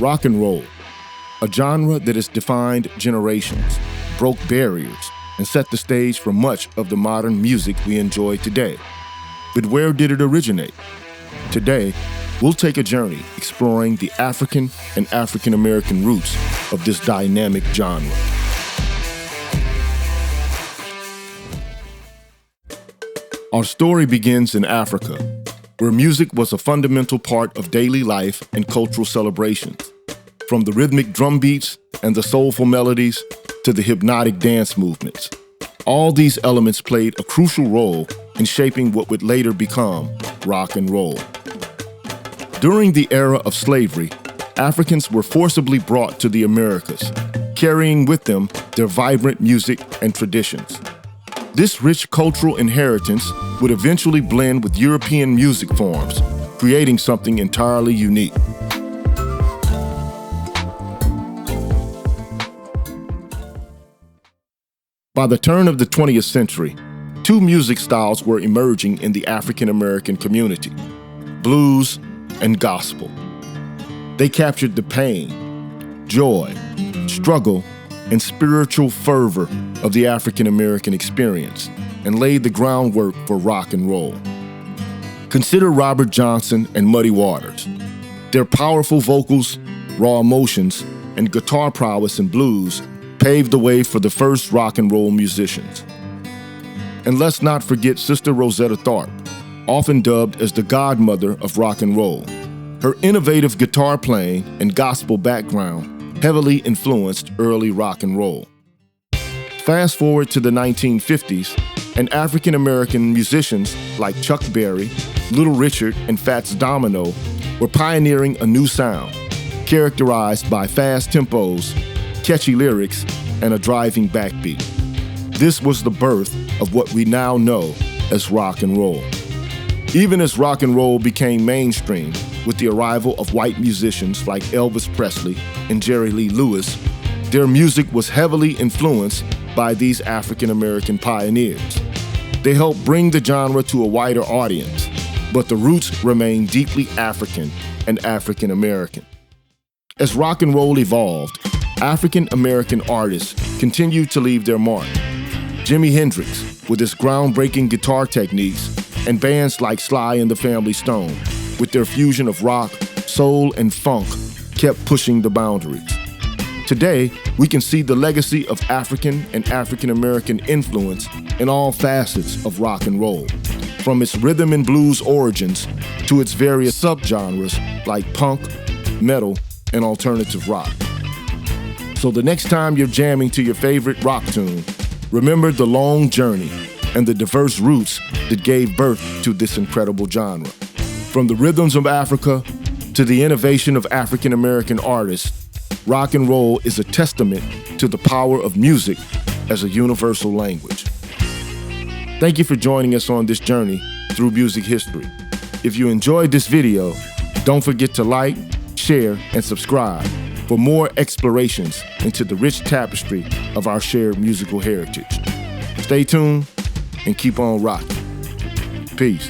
Rock and roll, a genre that has defined generations, broke barriers, and set the stage for much of the modern music we enjoy today. But where did it originate? Today, we'll take a journey exploring the African and African American roots of this dynamic genre. Our story begins in Africa, where music was a fundamental part of daily life and cultural celebrations. From the rhythmic drum beats and the soulful melodies to the hypnotic dance movements, all these elements played a crucial role in shaping what would later become rock and roll. During the era of slavery, Africans were forcibly brought to the Americas, carrying with them their vibrant music and traditions. This rich cultural inheritance would eventually blend with European music forms, creating something entirely unique. By the turn of the 20th century, two music styles were emerging in the African American community: blues and gospel. They captured the pain, joy, struggle, and spiritual fervor of the African American experience and laid the groundwork for rock and roll. Consider Robert Johnson and Muddy Waters. Their powerful vocals, raw emotions, and guitar prowess in blues paved the way for the first rock and roll musicians. And let's not forget Sister Rosetta Tharpe, often dubbed as the godmother of rock and roll. Her innovative guitar playing and gospel background heavily influenced early rock and roll. Fast forward to the 1950s, and African American musicians like Chuck Berry, Little Richard, and Fats Domino were pioneering a new sound, characterized by fast tempos, catchy lyrics, and a driving backbeat. This was the birth of what we now know as rock and roll. Even as rock and roll became mainstream with the arrival of white musicians like Elvis Presley and Jerry Lee Lewis, their music was heavily influenced by these African American pioneers. They helped bring the genre to a wider audience, but the roots remain deeply African and African American. As rock and roll evolved, African American artists continued to leave their mark. Jimi Hendrix, with his groundbreaking guitar techniques, and bands like Sly and the Family Stone, with their fusion of rock, soul, and funk, kept pushing the boundaries. Today, we can see the legacy of African and African American influence in all facets of rock and roll, from its rhythm and blues origins to its various subgenres like punk, metal, and alternative rock. So the next time you're jamming to your favorite rock tune, remember the long journey and the diverse roots that gave birth to this incredible genre. From the rhythms of Africa to the innovation of African American artists, rock and roll is a testament to the power of music as a universal language. Thank you for joining us on this journey through music history. If you enjoyed this video, don't forget to like, share, and subscribe for more explorations into the rich tapestry of our shared musical heritage. Stay tuned and keep on rocking. Peace.